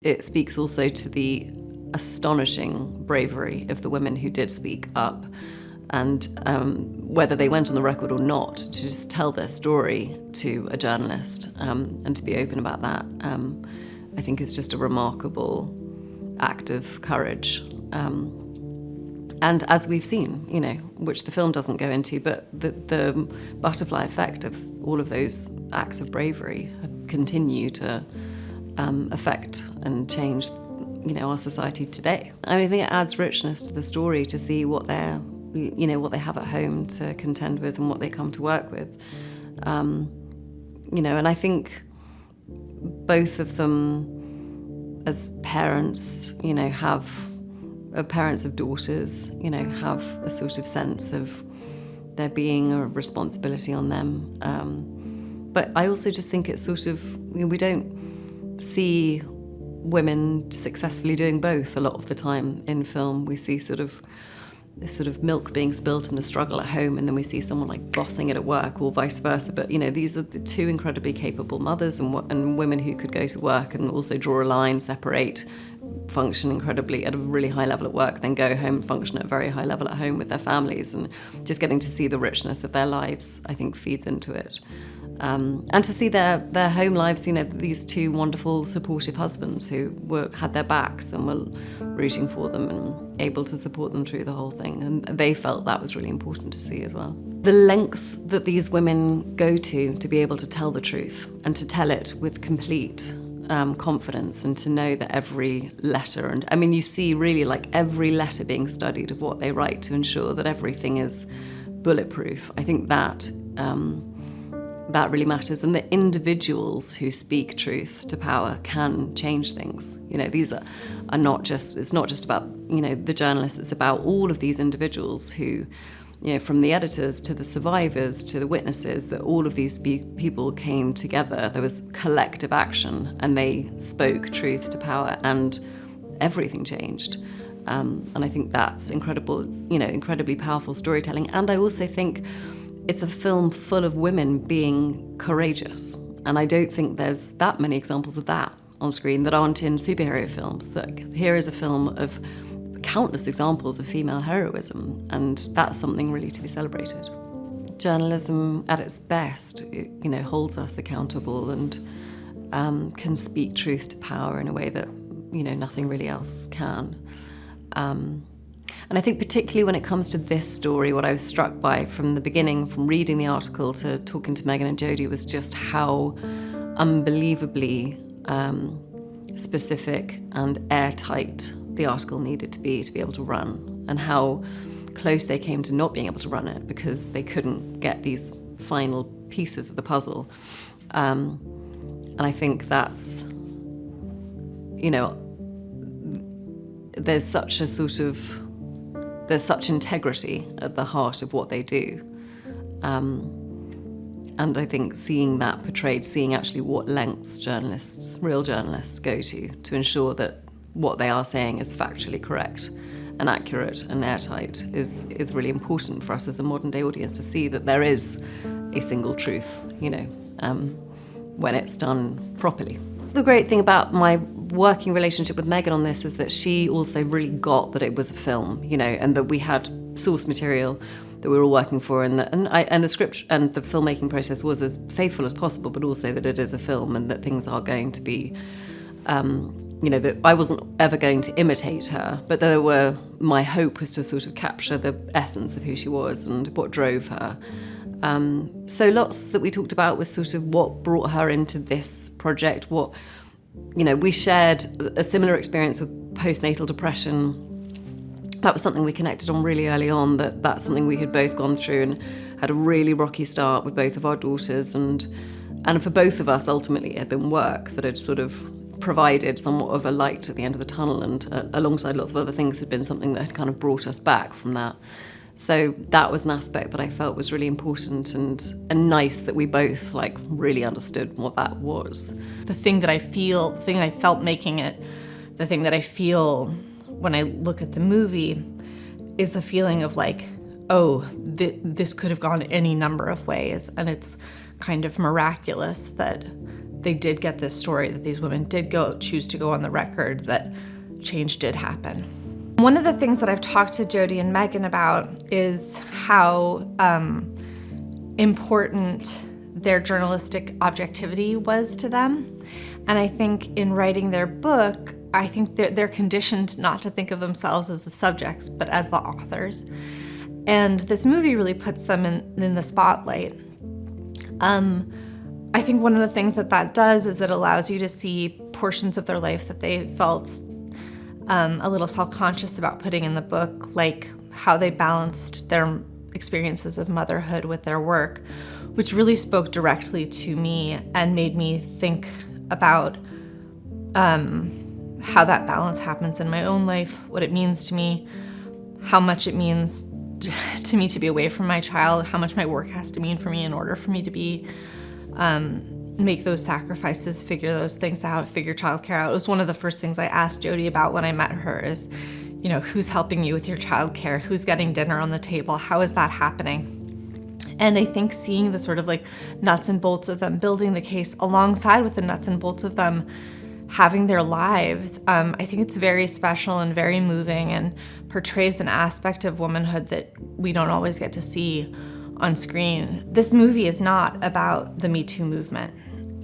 It speaks also to the astonishing bravery of the women who did speak up, and whether they went on the record or not, to just tell their story to a journalist and to be open about that, I think is just a remarkable act of courage. And as we've seen, which the film doesn't go into, but the butterfly effect of all of those acts of bravery continue to affect and change, our society today. I think it adds richness to the story to see what what they have at home to contend with and what they come to work with. And I think both of them, as parents, parents of daughters, have a sort of sense of there being a responsibility on them. But I also just think it's sort of, we don't see women successfully doing both a lot of the time in film. We see this sort of milk being spilt in the struggle at home, and then we see someone like bossing it at work, or vice versa. But these are the two incredibly capable mothers and women who could go to work and also draw a line, separate, function incredibly at a really high level at work, then go home and function at a very high level at home with their families, and just getting to see the richness of their lives, I think, feeds into it. And to see their home lives, these two wonderful, supportive husbands who had their backs and were rooting for them and able to support them through the whole thing. And they felt that was really important to see as well. The lengths that these women go to be able to tell the truth and to tell it with complete confidence, and to know that every letter, and you see really like every letter being studied of what they write to ensure that everything is bulletproof. I think that really matters, and the individuals who speak truth to power can change things. These are not just, it's not just about, the journalists, it's about all of these individuals who, from the editors to the survivors to the witnesses, that all of these people came together. There was collective action, and they spoke truth to power, and everything changed. And I think that's incredibly powerful storytelling. And I also think it's a film full of women being courageous. And I don't think there's that many examples of that on screen that aren't in superhero films. That here is a film of countless examples of female heroism, and that's something really to be celebrated. Journalism at its best, holds us accountable and can speak truth to power in a way that, nothing really else can. And I think particularly when it comes to this story, what I was struck by from the beginning, from reading the article to talking to Megan and Jodie, was just how unbelievably specific and airtight the article needed to be able to run, and how close they came to not being able to run it because they couldn't get these final pieces of the puzzle. And I think that's, there's such integrity at the heart of what they do. And I think seeing that portrayed, seeing actually what lengths real journalists go to ensure that what they are saying is factually correct and accurate and airtight is really important for us as a modern day audience to see that there is a single truth, when it's done properly. The great thing about my working relationship with Megan on this is that she also really got that it was a film, and that we had source material that we were all working for, and the script and the filmmaking process was as faithful as possible, but also that it is a film and that things are going to be, that I wasn't ever going to imitate her, but my hope was to sort of capture the essence of who she was and what drove her. So lots that we talked about was sort of what brought her into this project, we shared a similar experience with postnatal depression. That was something we connected on really early on, that's something we had both gone through and had a really rocky start with both of our daughters. And for both of us, ultimately, it had been work that had sort of provided somewhat of a light at the end of the tunnel, and alongside lots of other things had been something that had kind of brought us back from that. So that was an aspect that I felt was really important and nice that we both really understood what that was. The thing that I feel, the thing I felt making it, the thing that I feel when I look at the movie is a feeling of this could have gone any number of ways, and it's kind of miraculous that they did get this story, that these women did choose to go on the record, that change did happen. One of the things that I've talked to Jodi and Megan about is how important their journalistic objectivity was to them. And I think in writing their book, I think they're conditioned not to think of themselves as the subjects, but as the authors. And this movie really puts them in the spotlight. I think one of the things that does is it allows you to see portions of their life that they felt a little self-conscious about putting in the book, like how they balanced their experiences of motherhood with their work, which really spoke directly to me and made me think about how that balance happens in my own life, what it means to me, how much it means to me to be away from my child, how much my work has to mean for me in order for me to be make those sacrifices, figure those things out, figure childcare out. It was one of the first things I asked Jodi about when I met her is, who's helping you with your childcare? Who's getting dinner on the table? How is that happening? And I think seeing the sort of like nuts and bolts of them building the case alongside with the nuts and bolts of them having their lives, I think it's very special and very moving and portrays an aspect of womanhood that we don't always get to see on screen. This movie is not about the Me Too movement,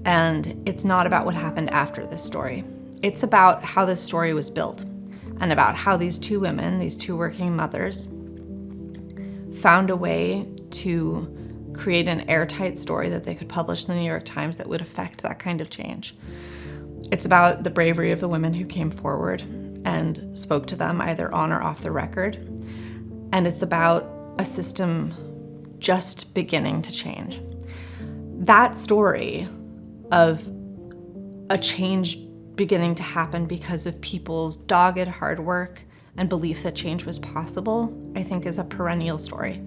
and it's not about what happened after this story. It's about how this story was built and about how these two women, these two working mothers, found a way to create an airtight story that they could publish in the New York Times that would affect that kind of change. It's about the bravery of the women who came forward and spoke to them either on or off the record. And it's about a system just beginning to change. That story of a change beginning to happen because of people's dogged hard work and belief that change was possible, I think is a perennial story.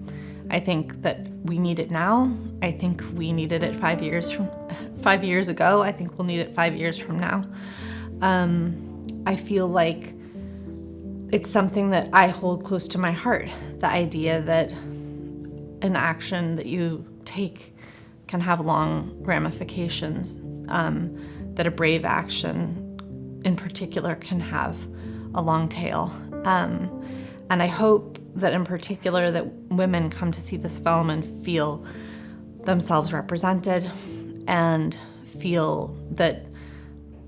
I think that we need it now. I think we needed it 5 years ago. I think we'll need it 5 years from now. I feel like it's something that I hold close to my heart, the idea that an action that you take can have long ramifications, that a brave action in particular can have a long tail. And I hope that in particular that women come to see this film and feel themselves represented and feel that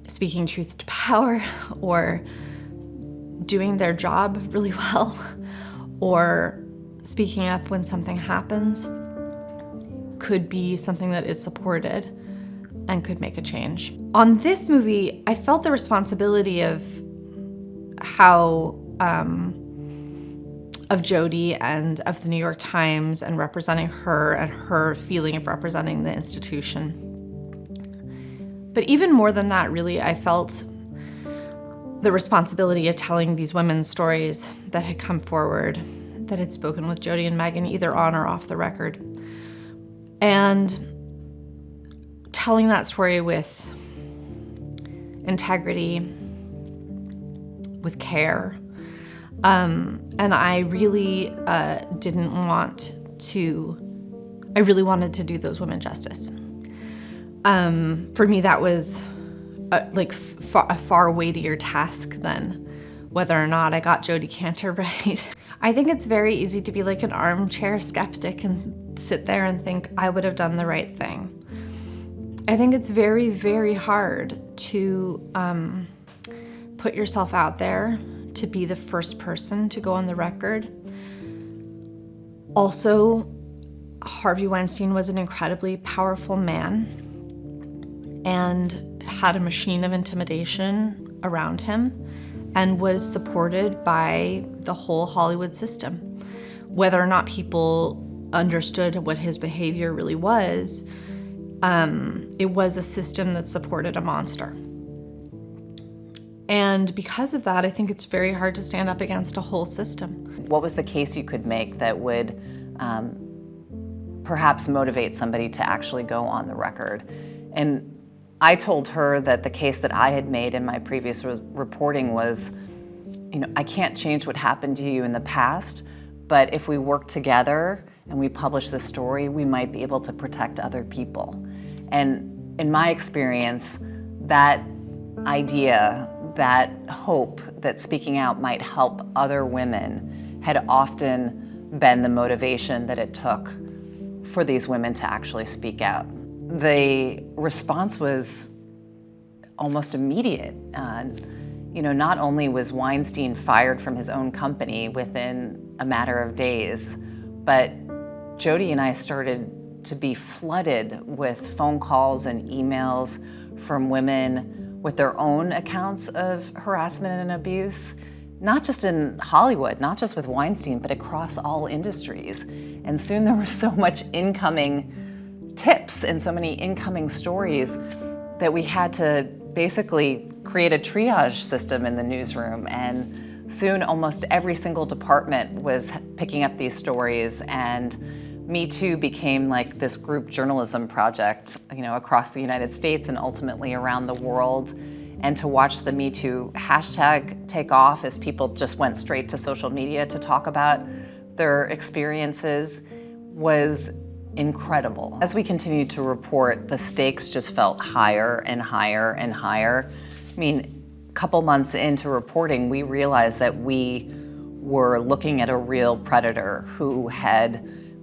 speaking truth to power or doing their job really well or speaking up when something happens could be something that is supported and could make a change. On this movie, I felt the responsibility of how of Jodi and of the New York Times and representing her and her feeling of representing the institution. But even more than that, really, I felt the responsibility of telling these women's stories that had come forward, that had spoken with Jodi and Megan, either on or off the record. And telling that story with integrity, with care. And I really I really wanted to do those women justice. For me, that was a far weightier task than whether or not I got Jodi Kantor right. I think it's very easy to be like an armchair skeptic and sit there and think I would have done the right thing. I think it's very, very hard to put yourself out there, to be the first person to go on the record. Also, Harvey Weinstein was an incredibly powerful man and had a machine of intimidation around him and was supported by the whole Hollywood system. Whether or not people understood what his behavior really was, it was a system that supported a monster. And because of that, I think it's very hard to stand up against a whole system. What was the case you could make that would perhaps motivate somebody to actually go on the record? And I told her that the case that I had made in my previous reporting was, I can't change what happened to you in the past, but if we work together and we publish this story, we might be able to protect other people. And in my experience, that idea, that hope that speaking out might help other women had often been the motivation that it took for these women to actually speak out. The response was almost immediate. Not only was Weinstein fired from his own company within a matter of days, but Jody and I started to be flooded with phone calls and emails from women with their own accounts of harassment and abuse, not just in Hollywood, not just with Weinstein, but across all industries. And soon there was so much incoming tips and so many incoming stories that we had to basically create a triage system in the newsroom. And soon almost every single department was picking up these stories, and Me Too became like this group journalism project, across the United States and ultimately around the world. And to watch the Me Too hashtag take off as people just went straight to social media to talk about their experiences was incredible. As we continued to report, the stakes just felt higher and higher and higher. A couple months into reporting, we realized that we were looking at a real predator who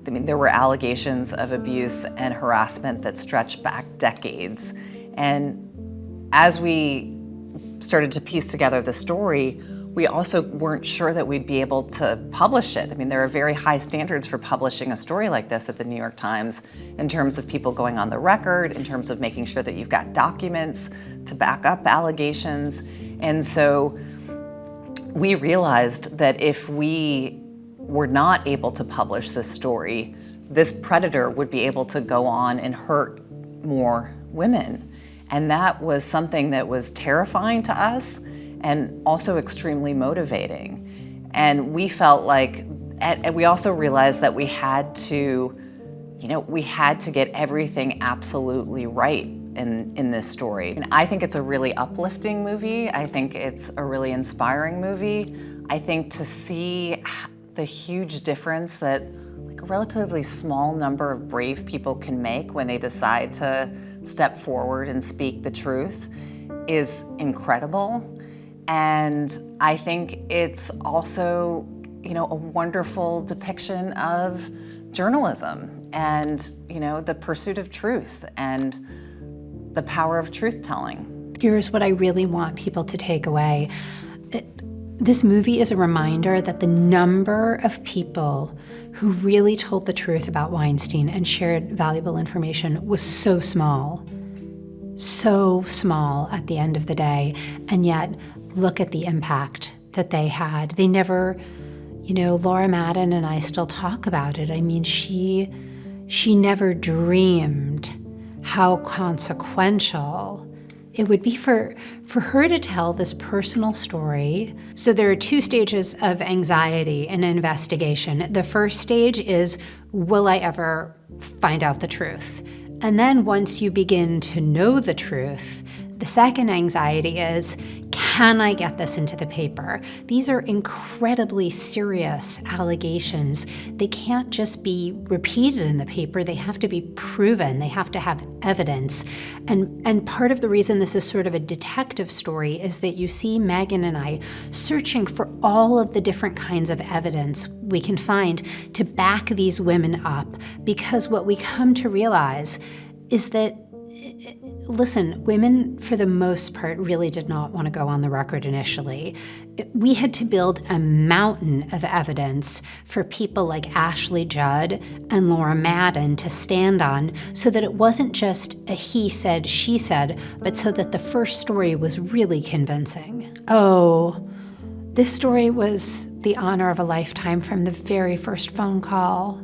there were allegations of abuse and harassment that stretched back decades. And as we started to piece together the story, we also weren't sure that we'd be able to publish it. There are very high standards for publishing a story like this at the New York Times in terms of people going on the record, in terms of making sure that you've got documents to back up allegations. And so we realized that if we were not able to publish this story, this predator would be able to go on and hurt more women. And that was something that was terrifying to us and also extremely motivating. And we felt like, and we also realized that we had to get everything absolutely right in this story. And I think it's a really uplifting movie. I think it's a really inspiring movie. I think to see the huge difference that a relatively small number of brave people can make when they decide to step forward and speak the truth is incredible. And I think it's also, a wonderful depiction of journalism and, the pursuit of truth and the power of truth-telling. Here's what I really want people to take away. This movie is a reminder that the number of people who really told the truth about Weinstein and shared valuable information was so small at the end of the day, and yet look at the impact that they had. They never, Laura Madden and I still talk about it. She never dreamed how consequential it would be for her to tell this personal story. So there are two stages of anxiety in an investigation. The first stage is, will I ever find out the truth? And then once you begin to know the truth, the second anxiety is, can I get this into the paper? These are incredibly serious allegations. They can't just be repeated in the paper. They have to be proven. They have to have evidence. And part of the reason this is sort of a detective story is that you see Megan and I searching for all of the different kinds of evidence we can find to back these women up, because what we come to realize is that, listen, women, for the most part, really did not want to go on the record initially. We had to build a mountain of evidence for people like Ashley Judd and Laura Madden to stand on, so that it wasn't just a he said, she said, but so that the first story was really convincing. Oh, this story was the honor of a lifetime from the very first phone call.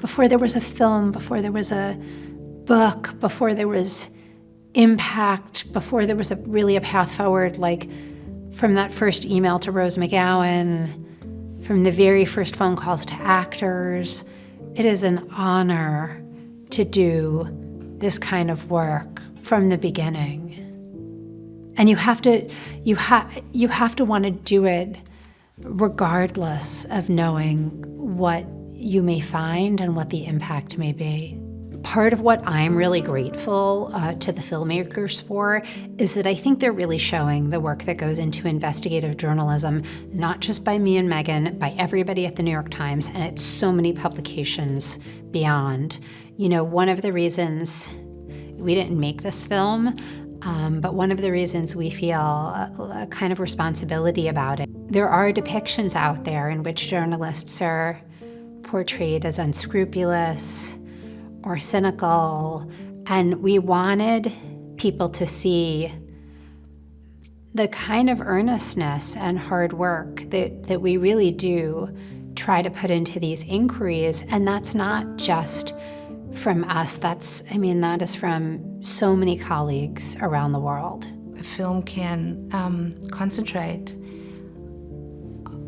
Before there was a film, before there was a book, before there was impact, before there was really a path forward, like from that first email to Rose McGowan, from the very first phone calls to actors. It is an honor to do this kind of work from the beginning. And you have to want to do it regardless of knowing what you may find and what the impact may be. part of what I'm really grateful to the filmmakers for is that I think they're really showing the work that goes into investigative journalism, not just by me and Megan, by everybody at the New York Times, and at so many publications beyond. You know, one of the reasons we didn't make this film, but one of the reasons we feel a kind of responsibility about it, there are depictions out there in which journalists are portrayed as unscrupulous or cynical, and we wanted people to see the kind of earnestness and hard work that we really do try to put into these inquiries. And that's not just from us, that is from so many colleagues around the world. A film can concentrate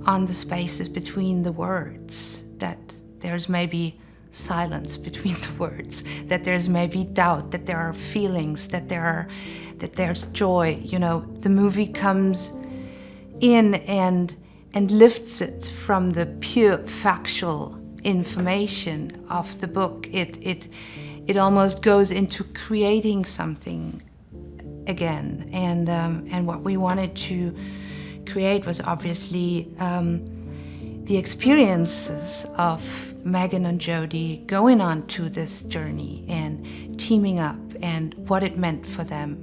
on the spaces between the words, that there's maybe silence between the words, that there's maybe doubt, that there are feelings, that there's joy. You know, the movie comes in and lifts it from the pure factual information of the book. It almost goes into creating something again, and what we wanted to create was obviously the experiences of Megan and Jodie going on to this journey and teaming up and what it meant for them.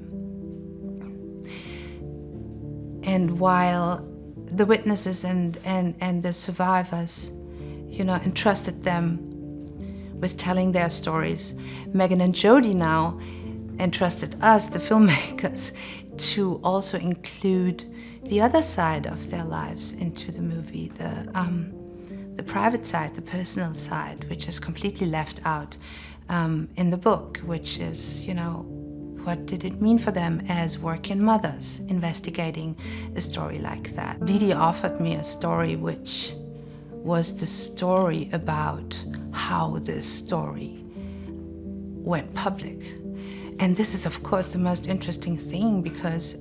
And while the witnesses and the survivors, you know, entrusted them with telling their stories, Megan and Jodie now entrusted us, the filmmakers, to also include the other side of their lives into the movie, the private side, the personal side, which is completely left out in the book, which is, you know, what did it mean for them as working mothers investigating a story like that? Didi offered me a story which was the story about how this story went public. And this is, of course, the most interesting thing, because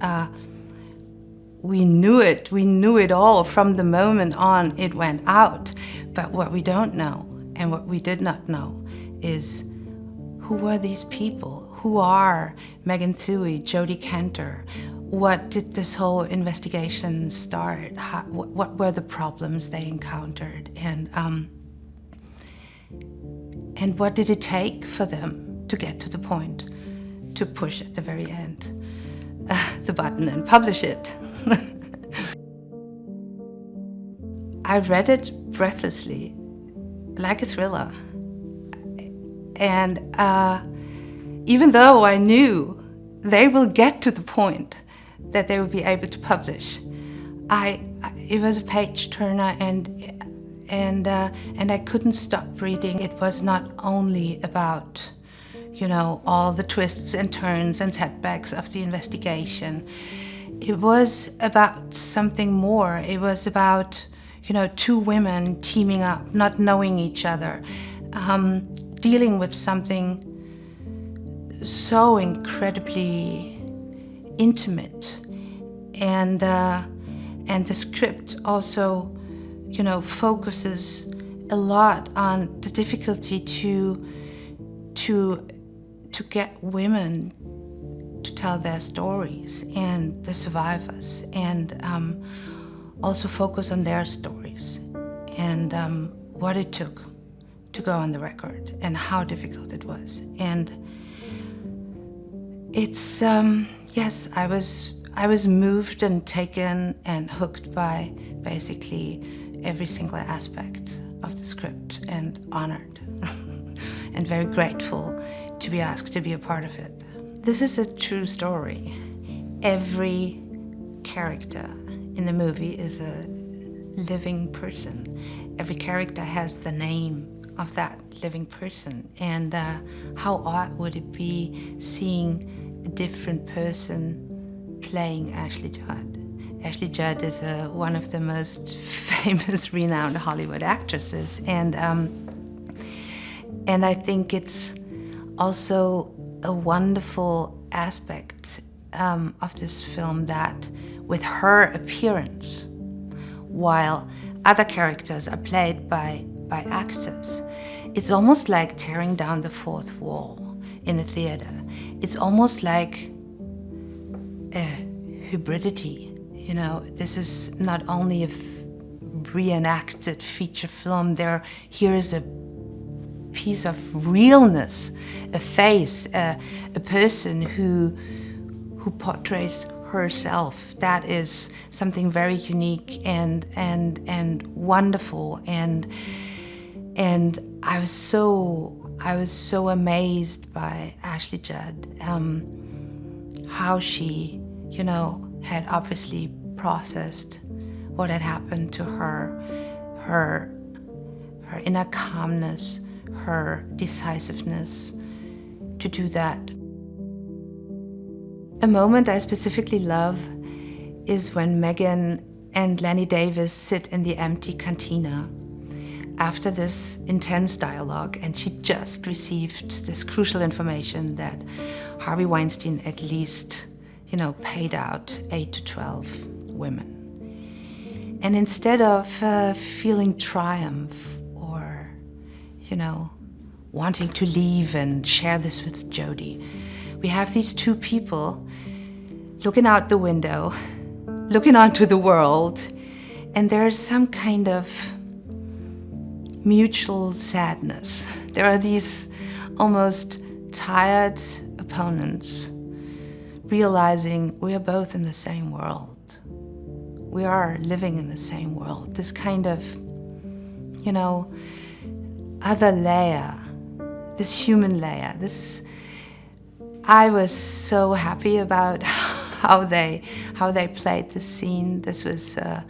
we knew it all from the moment on it went out. But what we don't know, and what we did not know, is who were these people? Who are Megan Thuy, Jodie Cantor? What did this whole investigation start? What were the problems they encountered? And what did it take for them to get to the point to push at the very end the button and publish it? I read it breathlessly, like a thriller. And even though I knew they will get to the point that they will be able to publish, it was a page turner, and I couldn't stop reading. It was not only about, you know, all the twists and turns and setbacks of the investigation. It was about something more. It was about, you know, two women teaming up, not knowing each other, dealing with something so incredibly intimate. And the script also, you know, focuses a lot on the difficulty to get women to tell their stories, and the survivors, and also focus on their stories, and what it took to go on the record, and how difficult it was. And it's yes, I was moved and taken and hooked by basically every single aspect of the script, and honored and very grateful to be asked to be a part of it. This is a true story. Every character in the movie is a living person. Every character has the name of that living person. And how odd would it be seeing a different person playing Ashley Judd? Ashley Judd is one of the most famous, renowned Hollywood actresses. And I think it's also a wonderful aspect of this film that with her appearance, while other characters are played by actors, it's almost like tearing down the fourth wall in a theater. It's almost like a hybridity. This is not only a reenacted feature film. Here is a piece of realness, a face, a person who portrays herself. That is something very unique and wonderful. And I was so amazed by Ashley Judd, how she, had obviously processed what had happened to her inner calmness, her decisiveness to do that. A moment I specifically love is when Megan and Lenny Davis sit in the empty cantina after this intense dialogue, and she just received this crucial information that Harvey Weinstein at least, paid out 8 to 12 women. And instead of feeling triumph or, wanting to leave and share this with Jodi, we have these two people looking out the window, looking onto the world, and there's some kind of mutual sadness. There are these almost tired opponents realizing we are both in the same world. We are living in the same world. This kind of, other layer, this human layer. I was so happy about how they played this scene. This is a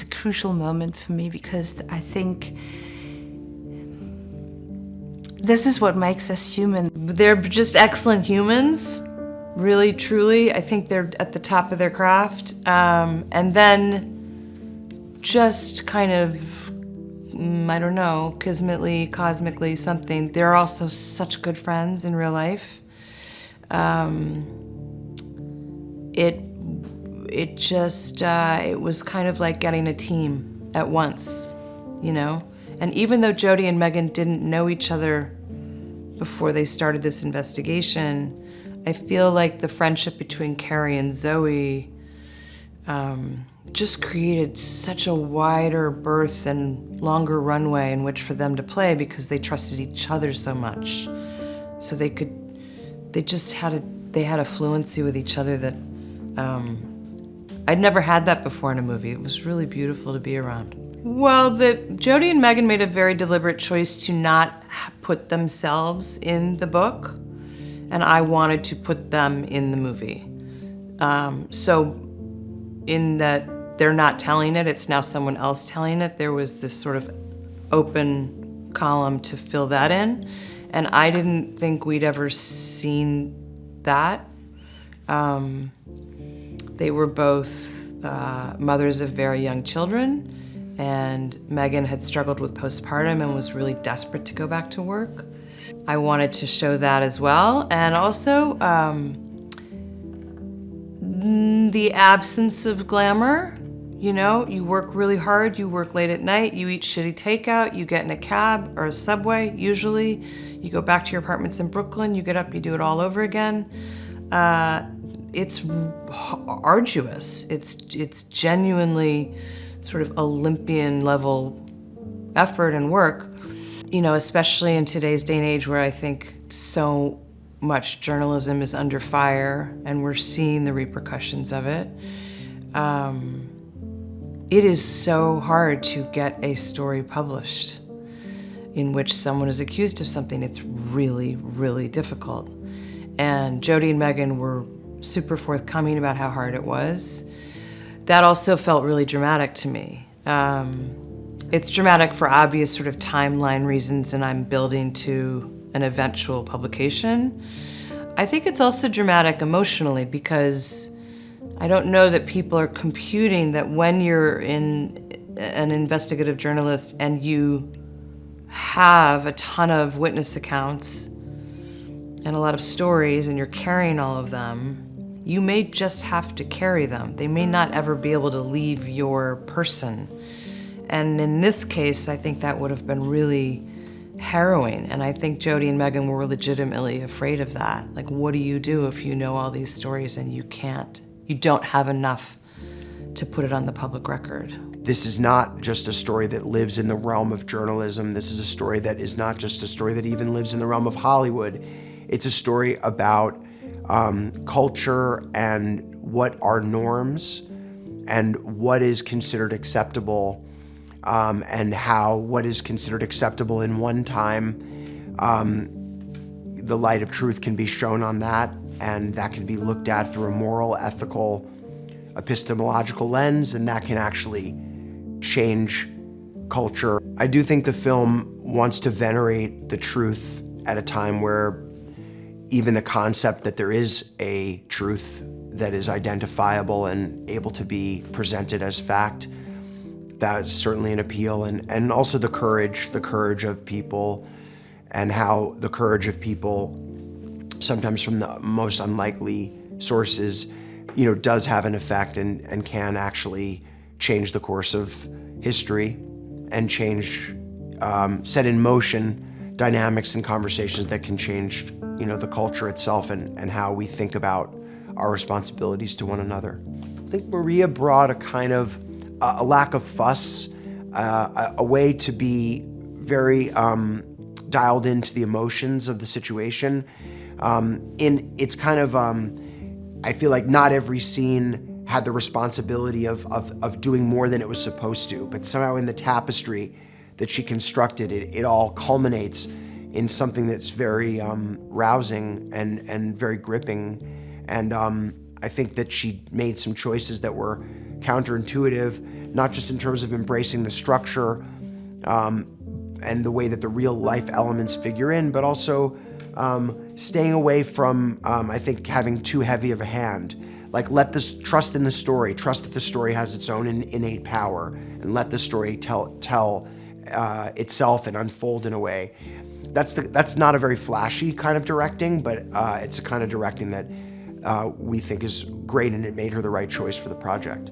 crucial moment for me because I think this is what makes us human. They're just excellent humans, really, truly. I think they're at the top of their craft. And then just kind of, I don't know, cosmically something. They're also such good friends in real life. It was kind of like getting a team at once, And even though Jodi and Megan didn't know each other before they started this investigation, I feel like the friendship between Carrie and Zoe just created such a wider berth and longer runway in which for them to play because they trusted each other so much. So they had a fluency with each other that I'd never had that before in a movie. It was really beautiful to be around. Well, Jodi and Megan made a very deliberate choice to not put themselves in the book, and I wanted to put them in the movie. So in that they're not telling it, it's now someone else telling it, there was this sort of open column to fill that in, and I didn't think we'd ever seen that. They were both mothers of very young children, and Megan had struggled with postpartum and was really desperate to go back to work. I wanted to show that as well, and also the absence of glamour. You work really hard, you work late at night, you eat shitty takeout, you get in a cab or a subway, usually. You go back to your apartments in Brooklyn, you get up, you do it all over again. It's arduous. It's genuinely sort of Olympian level effort and work, especially in today's day and age where I think so much journalism is under fire and we're seeing the repercussions of it. It is so hard to get a story published in which someone is accused of something. It's really, really difficult. And Jodi and Megan were super forthcoming about how hard it was. That also felt really dramatic to me. It's dramatic for obvious sort of timeline reasons, and I'm building to an eventual publication. I think it's also dramatic emotionally because I don't know that people are computing that when you're an investigative journalist and you have a ton of witness accounts and a lot of stories and you're carrying all of them, you may just have to carry them. They may not ever be able to leave your person. And in this case, I think that would have been really harrowing. And I think Jodi and Megan were legitimately afraid of that. Like, what do you do if you know all these stories and you don't have enough to put it on the public record? This is not just a story that lives in the realm of journalism. This is a story that is not just a story that even lives in the realm of Hollywood. It's a story about culture and what are norms and what is considered acceptable, and how what is considered acceptable in one time, the light of truth can be shown on that, and that can be looked at through a moral, ethical, epistemological lens, and that can actually change culture. I do think the film wants to venerate the truth at a time where even the concept that there is a truth that is identifiable and able to be presented as fact, that is certainly an appeal. And also the courage of people, and how the courage of people, sometimes from the most unlikely sources, does have an effect and can actually change the course of history and set in motion dynamics and conversations that can change, the culture itself and how we think about our responsibilities to one another. I think Maria brought a kind of a lack of fuss, a way to be very dialed into the emotions of the situation. It's kind of, I feel like not every scene had the responsibility of doing more than it was supposed to, but somehow in the tapestry that she constructed, it all culminates in something that's very rousing and very gripping. And I think that she made some choices that were counterintuitive, not just in terms of embracing the structure and the way that the real life elements figure in, but also staying away from, I think, having too heavy of a hand. Like, trust in the story, trust that the story has its own innate power, and let the story tell itself and unfold in a way. That's not a very flashy kind of directing, but it's a kind of directing that we think is great, and it made her the right choice for the project.